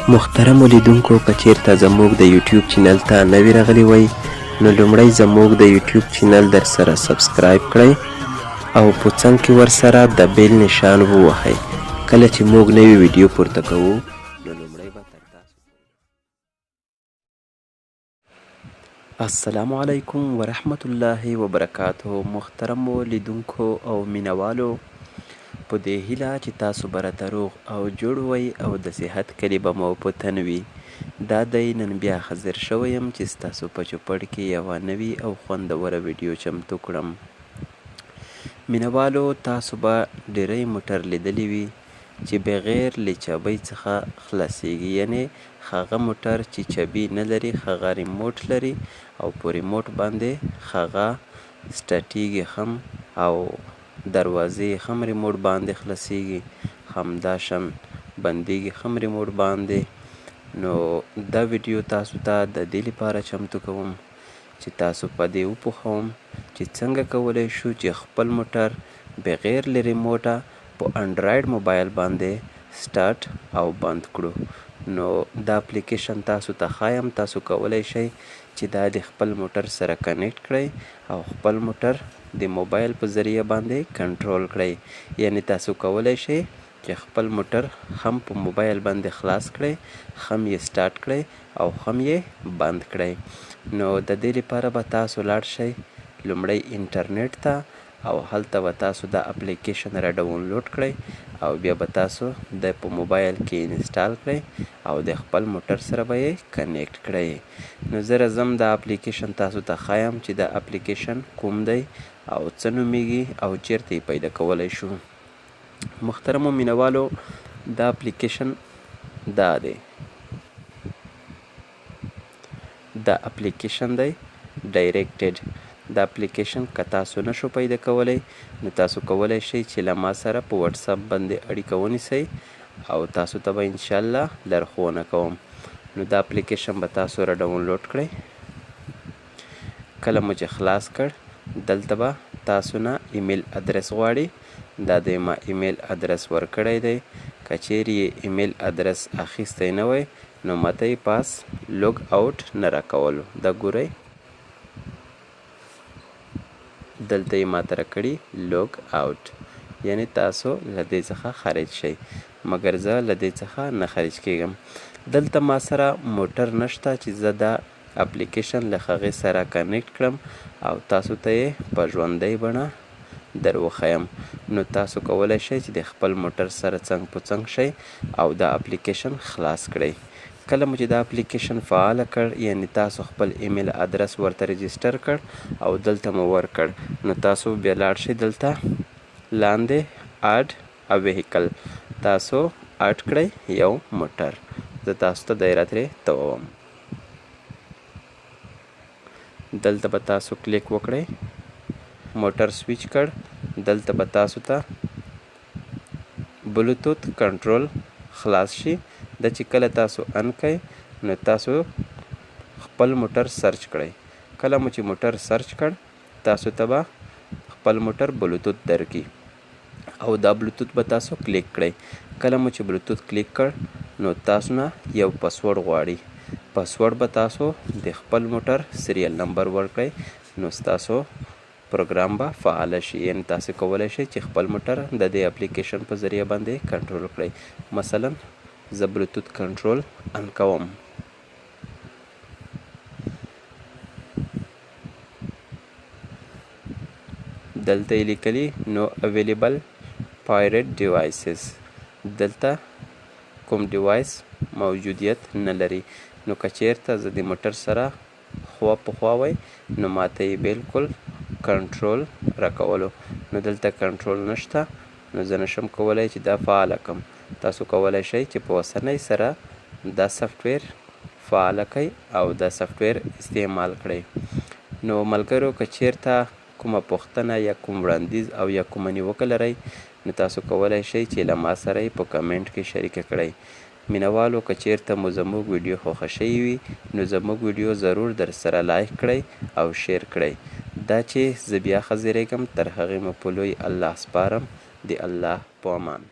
محترمو لیدونکو که چیرته زموږ د یوټیوب چینل ته نوي راغلي وئ نو لومړی زموږ د یوټیوب چینل در سره سبسکرایب کړئ او په څنګ کې ورسره د بیل نشان ووهئ. کله چې موږ نوې ویډیو پورته کوو نو لومړی به تر تاسو. السلام علیکم ورحمت الله وبرکاته. محترمو لیدونکو او مینوالو، په دې هیله چې تاسو به راته روغ او جوړ وئ او د صحت کلي به مو په تن وي. دا دی نن بیا حاضر شوی یم چې ستاسو په چوپړ کې یوه نوې او خوندوره ویډیو چمتو کړم. مینوالو، تاسو به ډیری موټر لیدلی وي چې بغیر له چابۍ څخه خلاصیږي، یعنې هغه موټر چې چابي نه لري، هغه ریموټ لري او په ریموټ باندې هغه سټاټیږي هم او دروازې هم ریموټ باندې خلاصیږي، همداشان بندیږي هم ریموټ باندې. نو دا ویډیو تاسو ته د دې لپاره چمتو کوم چې تاسو په دې وپوهوم چې څنګه کولی شو چې خپل موټر بغیر له ریموټه په انډرایډ موبایل باندې سټارټ او بند کړو. نو دا اپلیکیشن تاسو ته ښایم، تاسو کولی شئ چې دا د خپل موټر سره کنیکټ کړئ او خپل موټر د موبایل په ذریعه باندې کنټرول کړئ. یعنی تاسو کولی شئ چې خپل موټر هم په موبایل باندې خلاص کړئ، هم یې سټارټ کړئ او هم یې بند کړئ. نو د دې لپاره به تاسو لاړ شئ لومړی انټرنیټ ته او هلته به تاسو دا اپلیکیشن را ډاونلوډ کړئ او بیا به تاسو د په موبایل کې انسټال کړئ او د خپل موټر سره به یې کنیکټ کړئ. نو زه راځم دا اپلیکیشن تاسو ته ښایم چې دا اپلیکیشن کوم دی او څه نومیږي او چیرته یې پیدا کولی شو. محترمو مینوالو، دا اپلیکیشن دا دی، دا اپلیکیشن دی ډایرکټډ. دا اپلیکیشن که تاسو نشو پیدا کولی نو تاسو کولی شئ چې له ما سره په واتساپ باندې اړیکه ونیسئ او تاسو ته به انشاءالله لارښوونه کوم. نو دا اپلیکیشن به تاسو را ډاونلوډ کړئ. کله مو چې خلاص کړ دلته به تاسو نه ایمیل ادرس غواړي. دا د ما ایمیل ادرس ورکړی دی. که چیرې یې ایمیل ادرس اخیستی نه وی نو ماته یې پاس لوګ آوټ نه راکولو. دا ګورئ دلته یې ماته راکړي لوګ آوټ، یعنی تاسو له دې څخه خارج شئ. مګر زه له دې څخه نه خارج کیږم. دلته ما سره موټر نشته چې زه دا اپلیکیشن له هغې سره کنیکټ کړم او تاسو ته یې په ژوندۍ بڼه در وښیم. نو تاسو کولی شئ چې د خپل موټر سره څنګ په څنګ شئ او دا اپلیکیشن خلاص کړئ. کله مو چې دا اپلیکیشن فعاله کړ، یعنی تاسو خپل ایمیل ادرس ورته رجسټر کړ او دلته مو ورکړ، نو تاسو بیا لاړ شئ دلته لاندې اډ ا ویهیکل، تاسو اډ کړئ یو موټر. زه تاسو ته دی راترې تووم. دلته به تاسو کلیک وکړئ، موټر سویچ کړ. دلته به تاسو ته بلوتوث کنټرول خلاص شي. دا چې کله تاسو ان کړئ نو تاسو خپل موټر سرچ کړئ. کله مو چې موټر سرچ کړ تاسو ته به خپل موټر بلوتوث درکړي او دا بلوتوث به تاسو کلیک کړئ. کله مو چې بلوتوث کلیک کړ نو تاسو نه یو پاسورډ غواړي. پاسورډ به تاسو د خپل موټر سریال نمبر ورکړئ نو ستاسو پروګرام به فعاله شي. یعنې تاسو کولی شئ چې خپل موټر د دې اپلیکیشن په ذریعه باندې کنټرول کړئ. مثلا زه بلوتوث کنټرول ان کوم. دلته یې لیکلي نو اویلیبل پایرټ ډیوایسز، دلته کوم ډیوایس موجودیت نه لري. نو که چیرته زه د موټر سره خوا په خوا وی نو ماته یې بالکل کنټرول راکولو. نو دلته کنټرول نشته نو زه نشم کولی چې دا فعاله کړم. تاسو کولی شئ چې په اوسنۍ سره دا سافټویر فعاله کړئ او دا سافټویر استعمال کړئ. نو ملګرو، که چیرته کومه پوښتنه یا کوم وړاندیز او یا کومه نیوکه لرئ نو تاسو کولی شئ چې له ما سره یې په کمنټ کې شریکه کړئ. مینوالو، که چیرته مو زموږ ویډیو خوښه شوې وي نو زموږ ویډیو ضرور در سره لایک کړئ او شیر کړئ. دا چې زه بیا حاضرېږم تر هغې مو په لوی الله سپارم. د الله په امان.